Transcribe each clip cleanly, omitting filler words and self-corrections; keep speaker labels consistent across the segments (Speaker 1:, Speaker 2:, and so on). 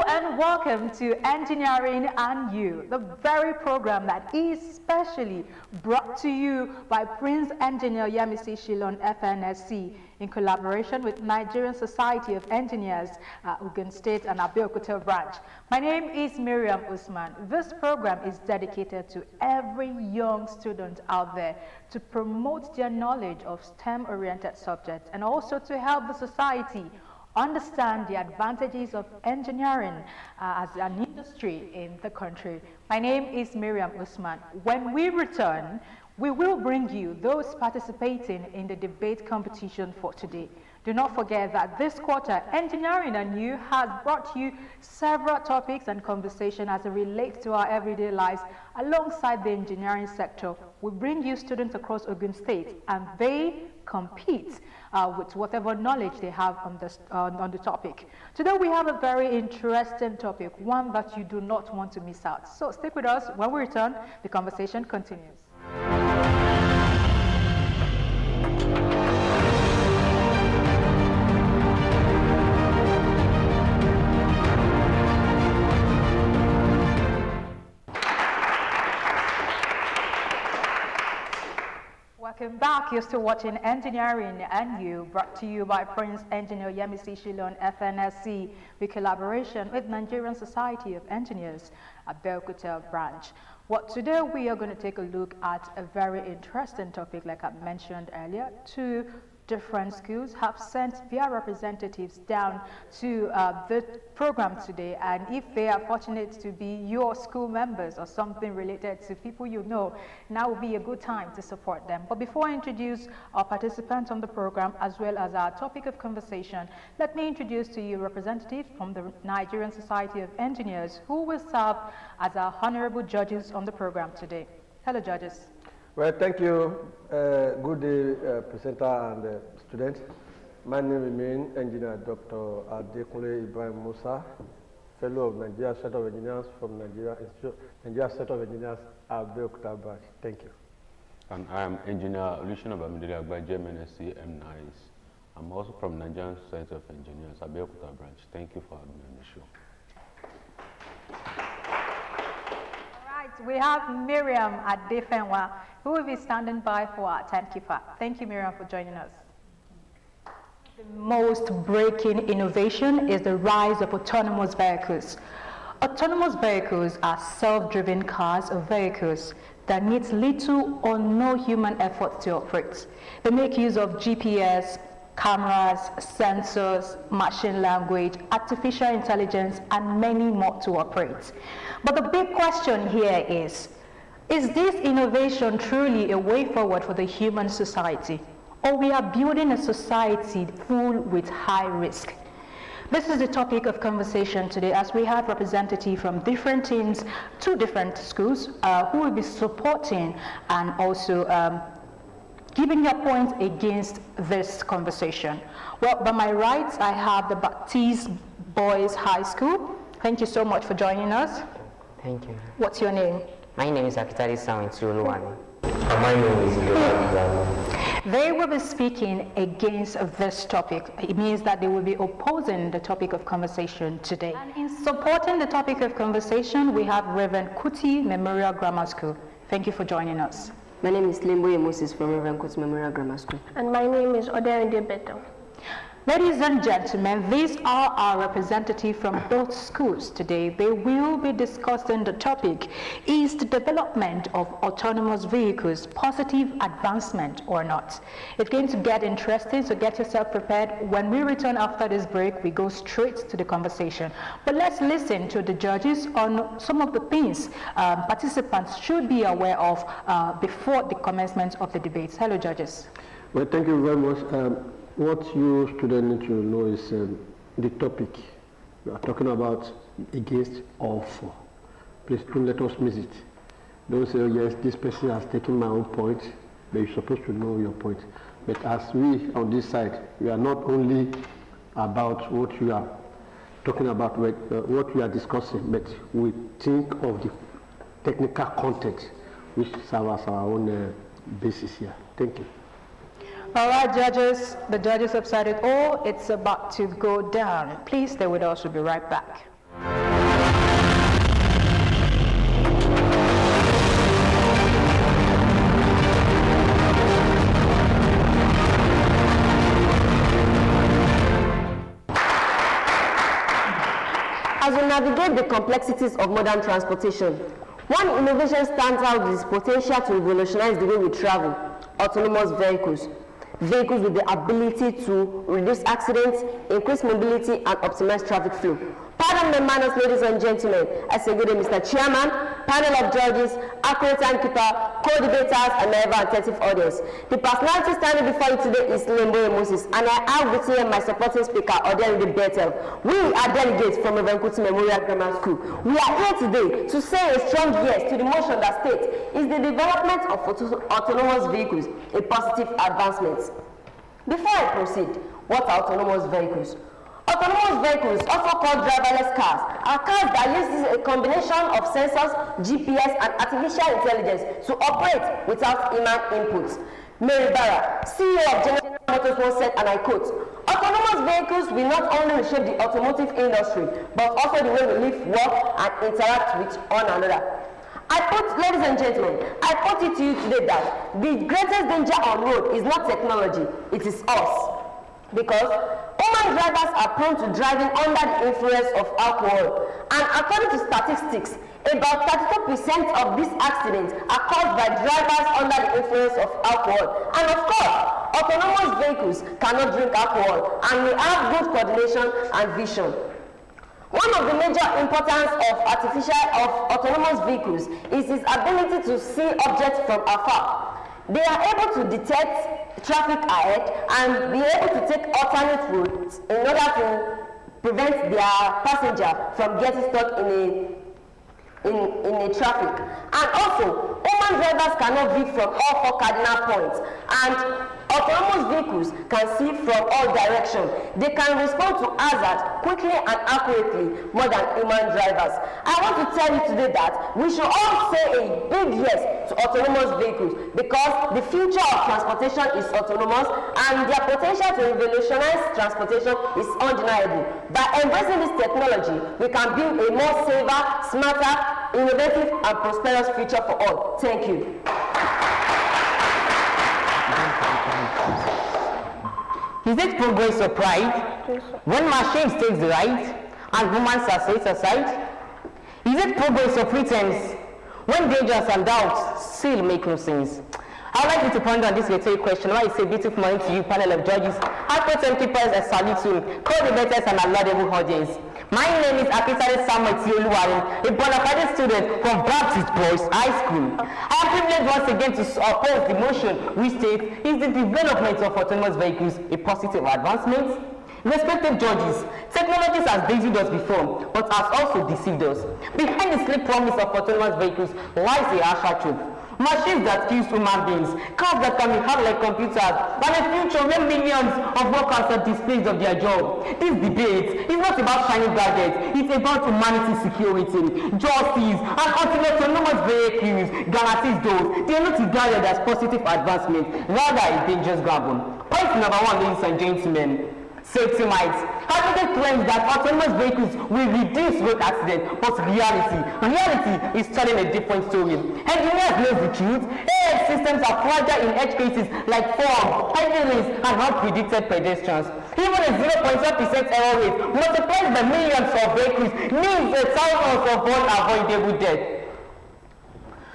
Speaker 1: and welcome to Engineering and You, the very program that is specially brought to you by Prince Engineer Yemisi Shillong FNSC in collaboration with Nigerian Society of Engineers, Ogun State and Abeokuta branch. My name is Miriam Usman. This program is dedicated to every young student out there to promote their knowledge of STEM-oriented subjects and also to help the society understand the advantages of engineering as an industry in the country. My name is Miriam Usman. When we return, we will bring you those participating in the debate competition for today. Do not forget that this quarter, Engineering and You has brought you several topics and conversation as it relates to our everyday lives alongside the engineering sector. We bring you students across Ogun State and they compete with whatever knowledge they have on the topic. Today we have a very interesting topic, one that you do not want to miss out. So stick with us. When we return, the conversation continues. Welcome back. You're still watching Engineering and You, brought to you by Prince Engineer Yemisi Shillong FNSC, with collaboration with Nigerian Society of Engineers, Abeokuta branch. Well, today we are going to take a look at a very interesting topic, like I mentioned earlier. Two different schools have sent their representatives down to the program today, and if they are fortunate to be your school members or something related to people you know, now would be a good time to support them. But before I introduce our participants on the program as well as our topic of conversation, let me introduce to you representatives from the Nigerian Society of Engineers who will serve as our honorable judges on the program today. Hello, judges.
Speaker 2: Well, thank you. Good day, presenter and students. My name remains Engineer Dr. Adekunle Ibrahim Musa, Fellow of Nigeria Set of Engineers from Nigeria Set of Engineers, Abeokuta branch. Thank you.
Speaker 3: And I am Engineer Olusegun Bamidele Agbaje, MNSC M9s. I'm also from Nigerian Society of Engineers, Abeokuta branch. Thank you for having me on the show.
Speaker 1: We have Miriam Adefenwa, who will be standing by for our timekeeper. Thank you, Miriam, for joining us. The most breaking innovation is the rise of autonomous vehicles. Autonomous vehicles are self-driven cars or vehicles that need little or no human effort to operate. They make use of GPS, cameras, sensors, machine language, artificial intelligence, and many more to operate. But the big question here is this innovation truly a way forward for the human society? Or we are building a society full with high risk? This is the topic of conversation today, as we have representatives from different teams, two different schools, who will be supporting and also giving your point against this conversation. Well, by my right, I have the Baptiste Boys High School. Thank you so much for joining us.
Speaker 4: Thank you.
Speaker 1: What's your name?
Speaker 4: My name is Akitari Sawinti.
Speaker 5: My name is Ibrahim.
Speaker 1: They will be speaking against this topic. It means that they will be opposing the topic of conversation today. And in supporting the topic of conversation, we have Reverend Kuti Memorial Grammar School. Thank you for joining us.
Speaker 6: My name is Limboye Moses from Reverend Kuti Memorial Grammar School.
Speaker 7: And my name is Odende Beto.
Speaker 1: Ladies and gentlemen, these are our representatives from both schools today. They will be discussing the topic, is the development of autonomous vehicles positive advancement or not? It's going to get interesting, so get yourself prepared. When we return after this break, we go straight to the conversation. But let's listen to the judges on some of the things participants should be aware of before the commencement of the debates. Hello, judges.
Speaker 2: Well, thank you very much. What you students need to know is the topic. We are talking about against or for. Please don't let us miss it. Don't say, oh, yes, this person has taken my own point, but you're supposed to know your point. But as we on this side, we are not only about what you are talking about, what we are discussing, but we think of the technical content, which serves as our own basis here. Thank you.
Speaker 1: All right, judges, the judges have said it all. It's about to go down. Please stay with us. We'll be right back.
Speaker 6: As we navigate the complexities of modern transportation, one innovation stands out with its potential to revolutionize the way we travel: autonomous vehicles. Vehicles with the ability to reduce accidents, increase mobility, and optimize traffic flow. Pardon my manners, ladies and gentlemen. I say good day, Mr. Chairman, panel of judges, accurate timekeeper, co-debaters, and my ever-attentive audience. The personality standing before you today is Lemboye Moses, and I have with here my supporting speaker, Ogtv Bethel. We are delegates from Reverend Kuti Memorial Grammar School. We are here today to say a strong yes to the motion that states is the development of autonomous vehicles a positive advancement. Before I proceed, what are autonomous vehicles? Autonomous vehicles, also called driverless cars, are cars that use a combination of sensors, GPS, and artificial intelligence to operate without human inputs. Mary Barra, CEO of General Motors, once said, and I quote, "Autonomous vehicles will not only reshape the automotive industry, but also the way we live, work, and interact with one another." Ladies and gentlemen, I put it to you today that the greatest danger on road is not technology, it is us. Because human drivers are prone to driving under the influence of alcohol. And according to statistics, about 32% of these accidents are caused by drivers under the influence of alcohol. And of course, autonomous vehicles cannot drink alcohol and will have good coordination and vision. One of the major importance of autonomous vehicles is its ability to see objects from afar. They are able to detect traffic ahead and be able to take alternate routes in order to prevent their passenger from getting stuck in a traffic. And also, human drivers cannot view from all four cardinal points, and autonomous vehicles can see from all directions. They can respond to hazards quickly and accurately more than human drivers. I want to tell you today that we should all say a big yes to autonomous vehicles, because the future of transportation is autonomous and their potential to revolutionize transportation is undeniable. By embracing this technology, we can build a more safer, smarter, innovative, and prosperous future for all. Thank you.
Speaker 4: Is it progress or pride when machines take the right and humans are set aside? Is it progress or pretense when dangers and doubts still make no sense? I would like you to ponder on this rhetoric question. Why it's a beautiful morning to you, panel of judges, advocates, keepers, and salute you, co-debaters, and a laudable audience. My name is Akitare Samuel Tioluwarin, a bona fide student from Baptist Boys High School. I am privileged once again to oppose the motion which states is the development of autonomous vehicles a positive advancement. Respected judges, technologies has deceived us before, but has also deceived us. Behind the sleep promise of autonomous vehicles lies the harsher truth. Machines that kill human beings, cars that can be hacked like computers, and a future where millions of workers are displaced of their job. This debate is not about shiny gadgets, it's about humanity, security, justice, and ultimate autonomous vehicles guarantees those. They are not regarded as positive advancement, rather a dangerous gamble. Point number one, ladies and gentlemen. Safety might. Advocate claims that autonomous vehicles will reduce road accidents, but reality is telling a different story. Engineers know the truth. AI systems are fragile in edge cases like fog, heavy rains, and unpredicted pedestrians. Even a 0.1% error rate multiplied by millions of vehicles means thousands of unavoidable deaths.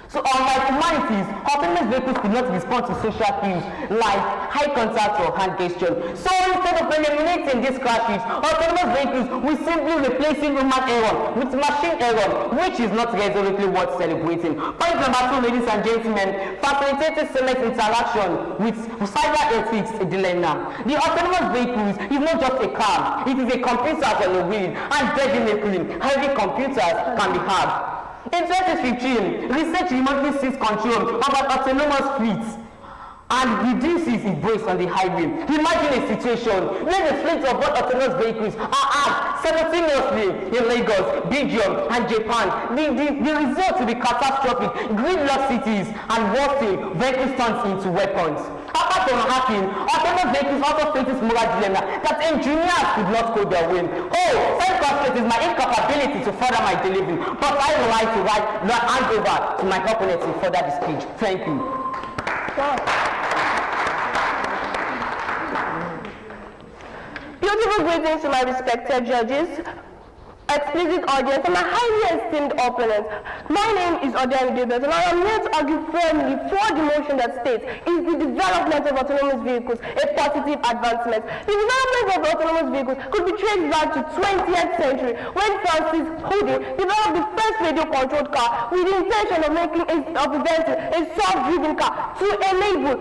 Speaker 4: So unlike humanities, autonomous vehicles could not respond to social cues like eye contact or hand gesture. So instead of eliminating these crashes, autonomous vehicles will simply replacing human error with machine error, which is not resolutely worth celebrating. Point number two, ladies and gentlemen, facilitated seamless interaction with cyber ethics dilemma. The autonomous vehicles is not just a car, it is a computer on a wheel, and definitely heavy computers can be hacked. In 2015, research remotely seized control of an autonomous fleet and reduces its brakes on the highway. Imagine a situation where the fleet of all autonomous vehicles are hacked simultaneously in Lagos, Belgium, and Japan. The result will be catastrophic, gridlock cities, and worst thing, vehicles turned into weapons. Apart from hacking, autonomous vehicles also faces moral dilemma that engineers could not code their way. Self-conflict is my incapability to further my delivery, but I would like to hand over to my opponent to further the speech. Thank you.
Speaker 7: Beautiful greetings to my respected judges, explicit audience, and my highly esteemed opponents. My name is Ogtv, and I am here to argue firmly for the motion that states is the development of autonomous vehicles a positive advancement. The development of autonomous vehicles could be traced back to 20th century when Francis Houdin developed the first radio-controlled car with the intention of inventing a self-driven car to enable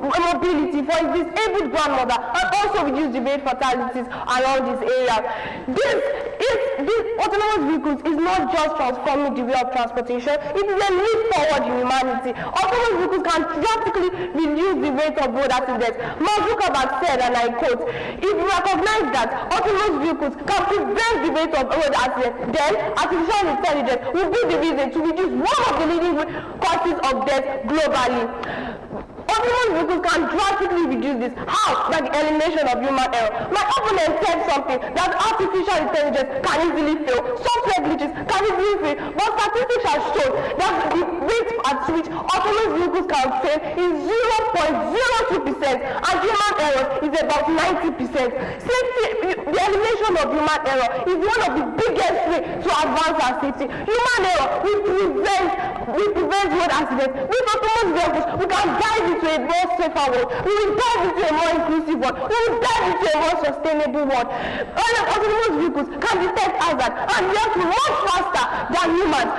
Speaker 7: mobility for his disabled grandmother and also reduce the rate fatalities around this area. This autonomous vehicles is not just transforming the way of transportation, it is a leap forward in humanity. Autonomous vehicles can drastically reduce the rate of road accidents. Mark Zuckerberg said, and I quote, "If we recognize that autonomous vehicles can prevent the rate of road accidents, then artificial intelligence will be the reason to reduce one of the leading causes of death globally." Autonomous vehicles can drastically reduce this. How? By the elimination of human error. My opponent said something that artificial intelligence can easily fail, software glitches can easily fail, but statistics have shown that the rate at which autonomous vehicles can fail is 0.02% and human error is about 90%. Safety, the elimination of human error is one of the biggest ways to advance our safety. Human error will prevent road accidents. With autonomous vehicles, we can dive into a more safer world. We will dive into a more inclusive world. We will dive into a more sustainable world. Autonomous vehicles can detect hazard and react much faster than humans.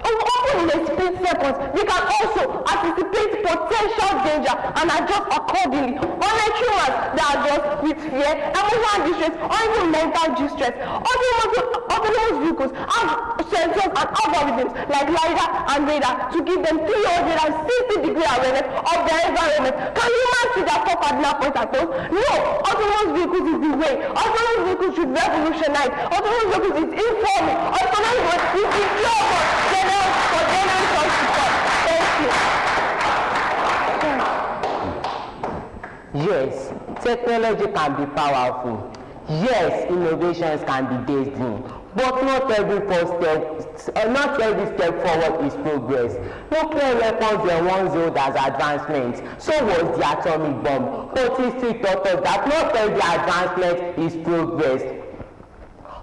Speaker 7: Often in a split seconds, they can also anticipate potential danger and adjust accordingly. Unlike humans that adjust with fear, emotional distress, or even mental distress, autonomous vehicles have sensors and algorithms like LiDAR and radar to give them 360-degree awareness of their environment. Can humans see their four cardinal points at all? No! Autonomous vehicles is the way. Autonomous vehicles should revolutionize. Autonomous vehicles is informing. Autonomous vehicles is the job for general transport. Thank you.
Speaker 4: Yes, technology can be powerful. Yes, innovations can be dazzling. But not every step forward is progress. Nuclear weapons were once hailed as advancements. So was the atomic bomb. But history taught us that not every advancement is progress.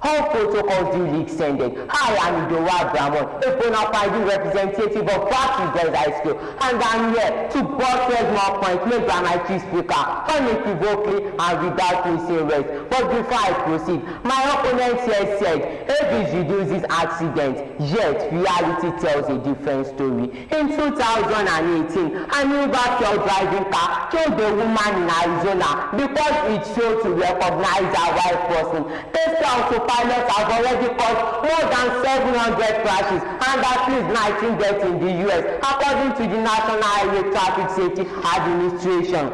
Speaker 4: All protocols duly extended. I am Idowa Bramon, a bona fide representative of Practice Boys High School, and I'm here to buttress more points made by my chief speaker, unequivocally and without missing words. But before I proceed, my opponent here said, age reduces accidents, yet reality tells a different story. In 2018, an Uber driving car killed a woman in Arizona because it failed to recognize her white person. Tesla pilots have already caused more than 700 crashes and at least 19 deaths in the US, according to the National Highway Traffic Safety Administration.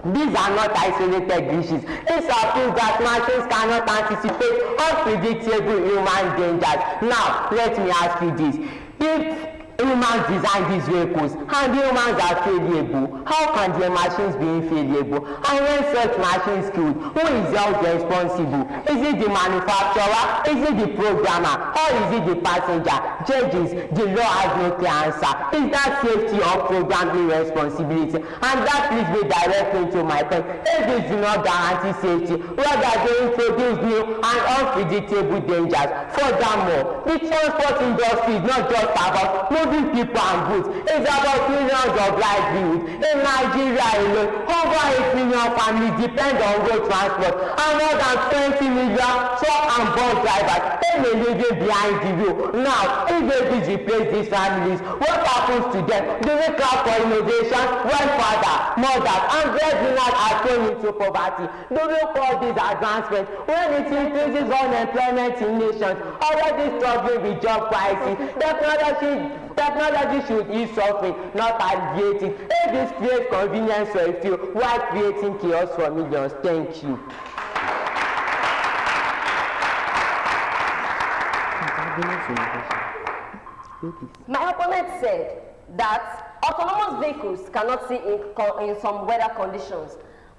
Speaker 4: These are not isolated issues. These are proof that machines cannot anticipate unpredictable human dangers. Now, let me ask you this. If humans design these vehicles and the humans are failable, how can their machines be infallible? And when such machines killed, who is held responsible? Is it the manufacturer? Is it the programmer? Or is it the passenger? Judges, the law has no clear answer. Is that safety or programming responsibility? And that leads me directly into my point. If do not guarantee safety, rather they introduce new and unpredictable dangers. Furthermore, the transport industry is not just about moving people and goods. It's about millions of livelihoods. In Nigeria alone, over 8 million families depend on road transport, and more than 20 million truck and bus drivers earn a living behind the wheel. Now, if babies replace these families, what happens to them? Do we clap for innovation when father, mothers, and breadwinners are thrown into poverty? Do we call this advancement when it increases unemployment in nations already struggling with job crisis? Technology should ease suffering, not alleviate it. If this creates convenience for a few, while creating chaos for millions. Thank you.
Speaker 6: My opponent said that autonomous vehicles cannot see in some weather conditions.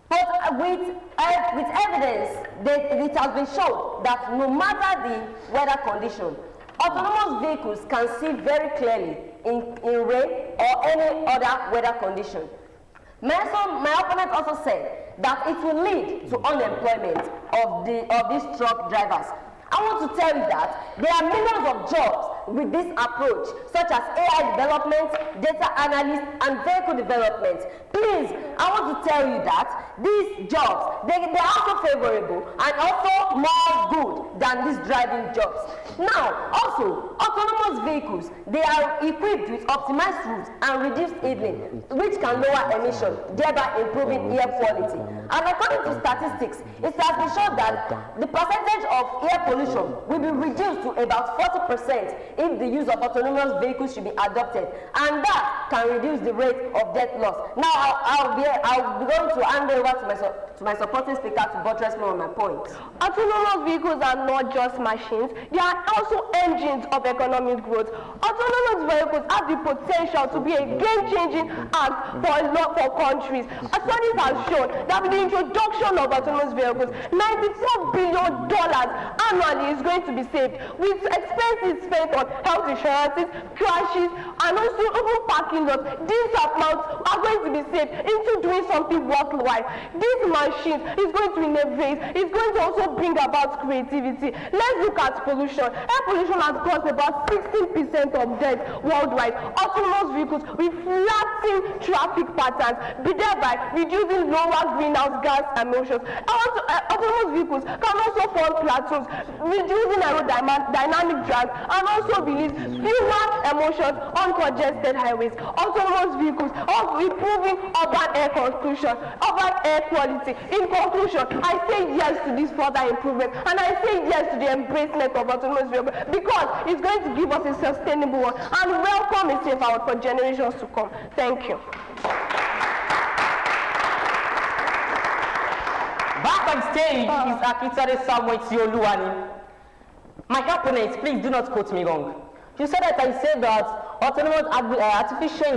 Speaker 6: But with evidence, it has been shown that no matter the weather condition, autonomous vehicles can see very clearly in rain or any other weather condition. My opponent also said that it will lead to unemployment of these truck drivers. I want to tell you that there are millions of jobs with this approach, such as AI development, data analyst, and vehicle development. Please, I want to tell you that these jobs, they are also favorable and also more good than these driving jobs. Now, also, autonomous vehicles, they are equipped with optimized routes and reduced evening, which can lower emissions, thereby improving air quality. And according to statistics, it has been shown that the percentage of air pollution will be reduced to about 40% if the use of autonomous vehicles should be adopted, and that can reduce the rate of death loss. Now, I'll be going to hand over to my supporting speaker to buttress more on my point.
Speaker 7: Autonomous vehicles are not just machines, they are also engines of economic growth. Autonomous vehicles have the potential to be a game-changing act for countries. As studies have shown that with the introduction of autonomous vehicles, $94 billion annually is going to be saved, with expenses spent on health insurances, crashes, and also even parking lots. These amounts are going to be saved into doing something worthwhile. These machines is going to innovate, it's going to also bring about creativity. Let's look at pollution. Air pollution has caused about 16% of deaths worldwide. Autonomous vehicles will flatten traffic patterns, thereby reducing lower greenhouse gas emissions. Autonomous vehicles can also form plateaus, reducing aerodynamic drag, and also release fewer emissions on congested highways. Autonomous vehicles are improving urban air quality. In conclusion, I say yes to this further improvement, and I say yes to the embracement of autonomous vehicles because it's going to give us a sustainable one and welcome a safe out for generations to come. Thank you.
Speaker 4: Back on stage is Akitade Samuel Tioluwani. My opponents, please do not quote me wrong. You said that I said that autonomous artificial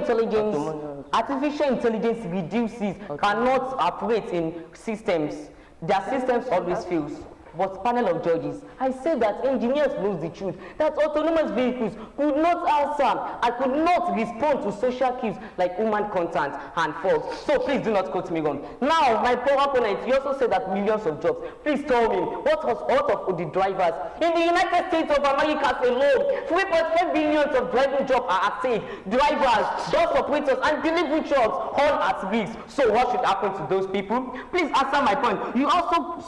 Speaker 4: intelligence reduces, cannot operate in systems. Their systems always fails. But panel of judges, I said that engineers knows the truth, that autonomous vehicles could not answer and could not respond to social cues like human contact and faults. So please do not quote me wrong. Now, my poor opponent, you also said that millions of jobs. Please tell me, what was out of the drivers? In the United States of America alone, 3.5 billion of driving jobs are at stake. Drivers, bus operators, and delivery jobs all at risk. So what should happen to those people? Please answer my point. You also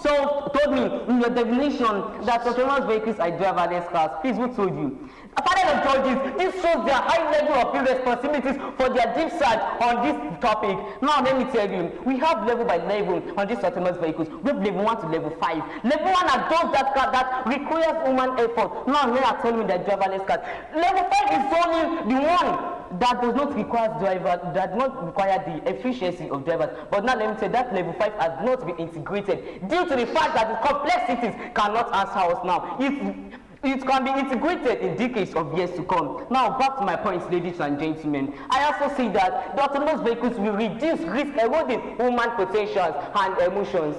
Speaker 4: told me your definition that autonomous vehicles are driverless cars. Please, who told you? A panel of judges, this shows their high level of responsibilities for their deep side on this topic. Now, let me tell you, we have level by level on these autonomous vehicles. We have level 1 to level 5. Level 1 are those that requires human effort. Now, here are telling me that driverless cars. Level 5 is only the one that does not require the efficiency of drivers. But now let me say that level 5 has not been integrated due to the fact that the complexities cannot answer us now. It can be integrated in decades of years to come. Now, back to my points, ladies and gentlemen. I also see that the autonomous vehicles will reduce risk eroding human potentials and emotions.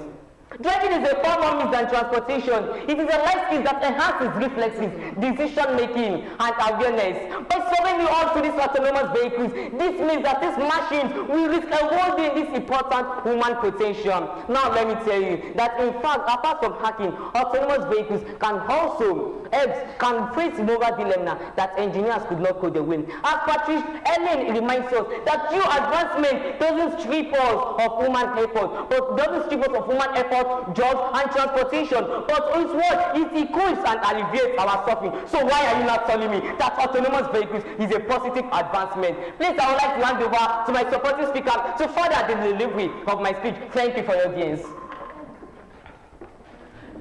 Speaker 4: Driving is a far more means than transportation. It is a life skill that enhances reflexes, decision making, and awareness. By surrendering all to these autonomous vehicles, this means that these machines will risk eroding this important human potential. Now let me tell you that in fact, apart from hacking, autonomous vehicles can also face moral dilemma that engineers could not code away. As Patrice Ellen reminds us that true advancement doesn't strip us of human effort, but doesn't strip us of human effort, jobs, and transportation, but it's what it equals and alleviates our suffering. So why are you not telling me that autonomous vehicles is a positive advancement? Please, I would like to hand over to my supporting speaker to further the delivery of my speech. Thank you for your audience.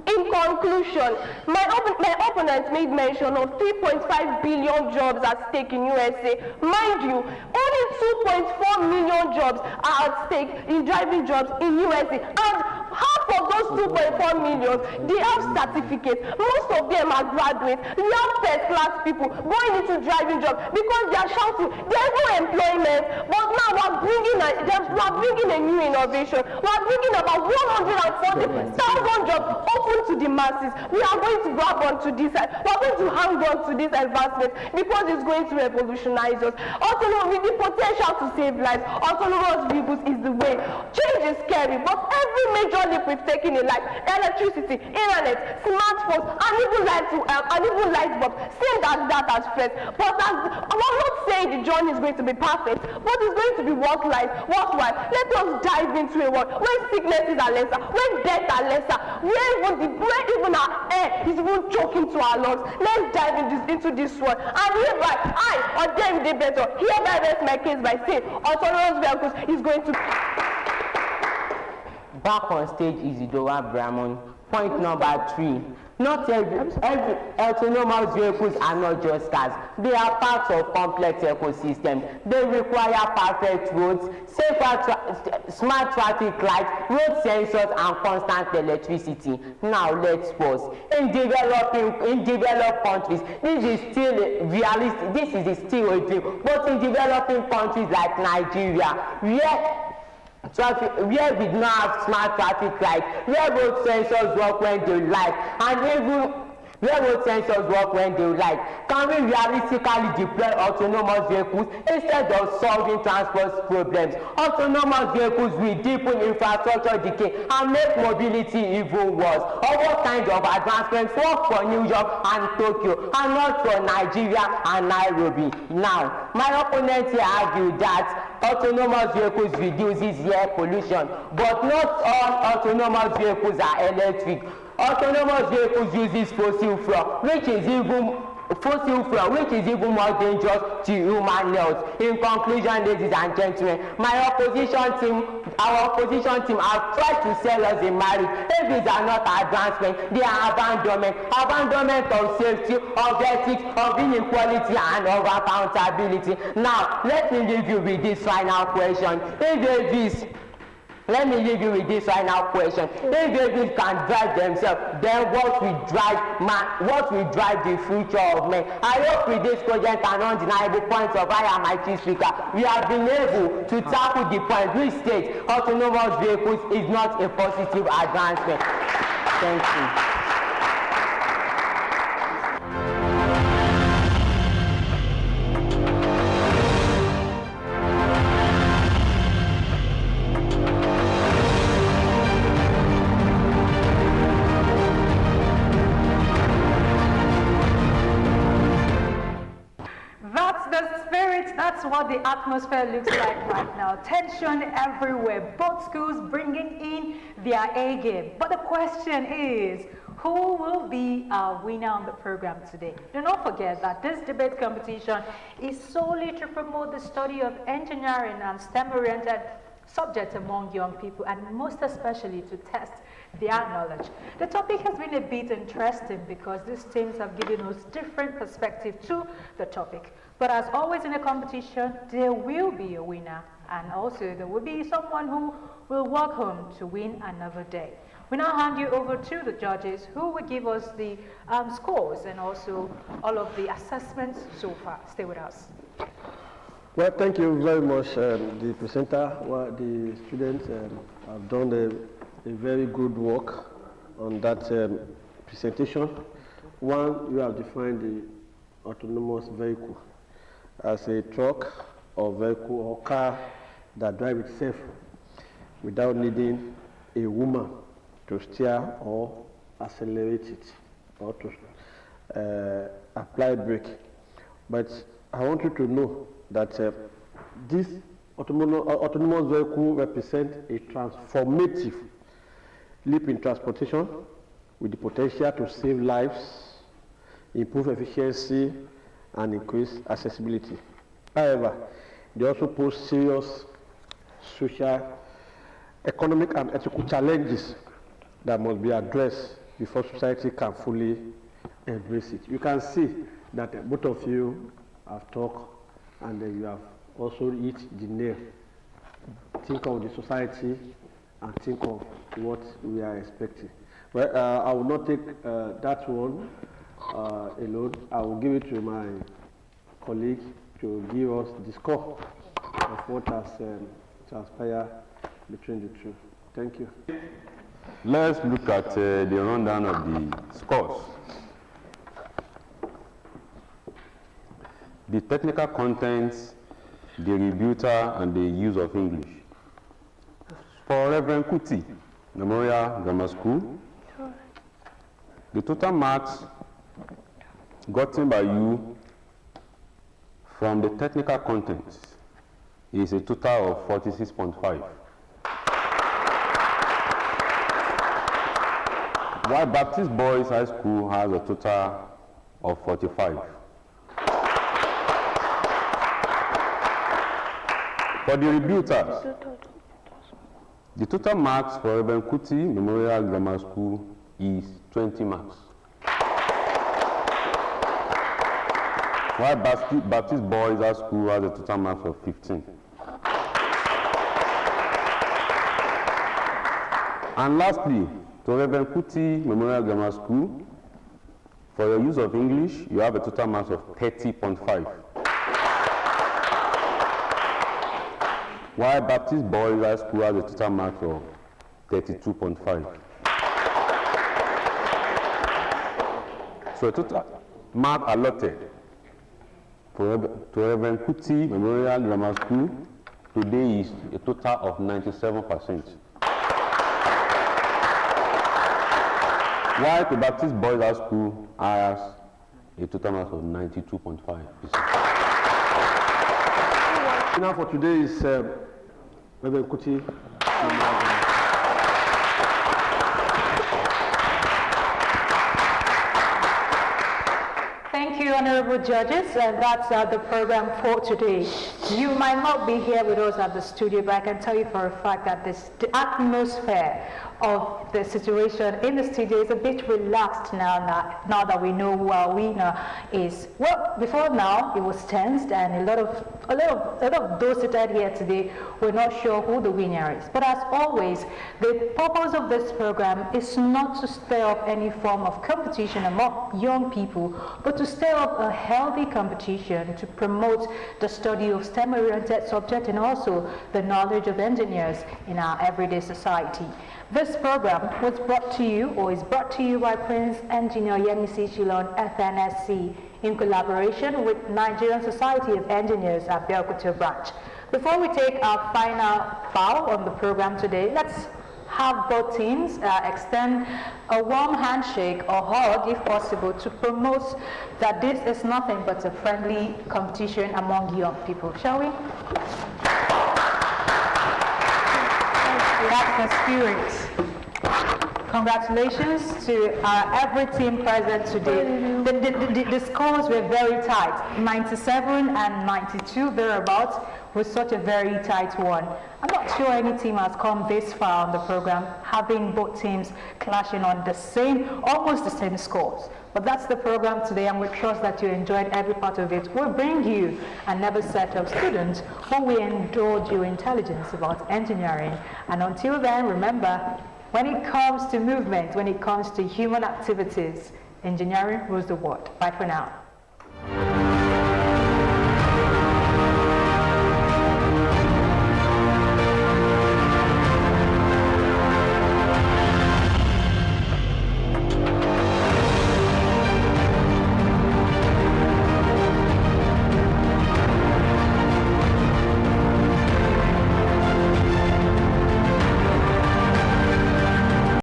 Speaker 7: In conclusion, my opponent made mention of 3.5 billion jobs at stake in USA. Mind you, only 2.4 million jobs are at stake in driving jobs in USA. And half of those 2.4 million, they have certificates. Most of them are graduates. We have first-class people going into driving jobs because they are shouting, there's no employment. But now we're bringing a new innovation. We're bringing about 140,000 jobs open to the masses. We are going to grab onto this. We're going to hang on to this advancement because it's going to revolutionize us. Autonomous, with the potential to save lives, autonomous vehicles is the way. Change is scary, but every major leap we've taken making in life. Electricity, internet, smartphones, and even light bulbs seem that as threats. But I'm not saying the journey is going to be perfect, but it's going to be worthwhile. Let us dive into a world where sicknesses are lesser, where deaths are lesser, where even our air is even choking to our lungs. Let's dive into this world. And hereby, I, Ogtv Better, hereby rest my case by saying autonomous vehicles is going to...
Speaker 4: Back on stage is Isidora Bramon. Point number 3. Not every autonomous vehicles are not just cars. They are part of complex ecosystems. They require perfect roads, smart traffic lights, road sensors, and constant electricity. Now let's pause. In developed countries, this is still realistic. This is still a dream. But in developing countries like Nigeria, where we don't have smart traffic lights, where road sensors work when they like, and even where road sensors work when they like, can we realistically deploy autonomous vehicles instead of solving transport problems? Autonomous vehicles will deepen infrastructure decay and make mobility even worse. Or what kind of advancements work for New York and Tokyo and not for Nigeria and Nairobi? Now, my opponents here argue that autonomous vehicles reduces air pollution, but not all autonomous vehicles are electric. Autonomous vehicles uses fossil fuel, which is even more dangerous to human health. In conclusion, ladies and gentlemen, our opposition team have tried to sell us a marriage. If these are not advancement, they are abandonment of safety, of ethics, of inequality, and of accountability. Now, let me leave you with this final question. Let me leave you with this final question. If babies can drive themselves, then what will drive the future of men? I hope with this project and undeniable points of I am my chief speaker, we have been able to tackle the point which states autonomous vehicles is not a positive advancement. Thank you.
Speaker 1: That's what the atmosphere looks like right now. Tension everywhere. Both schools bringing in their A game. But the question is, who will be our winner on the program today? Do not forget that this debate competition is solely to promote the study of engineering and STEM-oriented subjects among young people, and most especially to test their knowledge. The topic has been a bit interesting because these teams have given us different perspectives to the topic. But as always in a competition, there will be a winner, and also there will be someone who will walk home to win another day. We now hand you over to the judges who will give us the scores and also all of the assessments so far. Stay with us.
Speaker 2: Well, thank you very much, the presenter. Well, the students have done a very good work on that presentation. One, you have defined the autonomous vehicle as a truck or vehicle or car that drives itself without needing a woman to steer or accelerate it or to apply brake. But I want you to know that this autonomous vehicle represents a transformative leap in transportation with the potential to save lives, improve efficiency, and increase accessibility. However, they also pose serious social, economic, and ethical challenges that must be addressed before society can fully embrace it. You can see that both of you have talked and you have also hit the nail. Think of the society and think of what we are expecting. Well, I will not take that one alone. I will give it to my colleague to give us the score of what has transpired between the two. Thank you.
Speaker 3: Let's look at the rundown of the scores. The technical contents, the rebuter, and the use of English. For Reverend Kuti, Memorial Grammar School. The total marks gotten by you from the technical content is a total of 46.5. While Baptist Boys High School has a total of 45. For the rebuters, the total marks for Reverend Kuti Memorial Grammar School is 20 marks. While Baptist Boys High School has a total marks of 15. And lastly, to Reverend Kuti Memorial Grammar School, for your use of English, you have a total marks of 30.5. While Baptist Boys High School has a total marks of 32.5. So a total mark allotted to Reverend Kuti Memorial Grammar School today is a total of 97%. While the Baptist Boys High School has a total mark of 92.5%.
Speaker 2: Now for today is Reverend Kuti.
Speaker 1: Thank you, honorable judges, and that's the program for today. You might not be here with us at the studio, but I can tell you for a fact that the atmosphere of the situation in the studio is a bit relaxed now that we know who our winner is. Well, before now it was tensed, and a lot of those seated here today were not sure who the winner is. But as always, the purpose of this program is not to stir up any form of competition among young people, but to stir up a healthy competition to promote the study of STEM-oriented subjects and also the knowledge of engineers in our everyday society. This program was brought to you, or is brought to you, by Prince Engineer Yemisi Shilon, FNSC, in collaboration with Nigerian Society of Engineers at Abeokuta branch. Before we take our final bow on the program today, let's have both teams extend a warm handshake or hug, if possible, to promote that this is nothing but a friendly competition among young people. Shall we? That's the spirit. Congratulations to every team present today. The scores were very tight, 97 and 92 thereabouts, was such a very tight one. I'm not sure any team has come this far on the program, having both teams clashing on almost the same scores. But that's the program today, and we trust that you enjoyed every part of it. We'll bring you another set of students who will indulge your intelligence about engineering. And until then, remember, when it comes to movement, when it comes to human activities, engineering rules the world. Bye for now.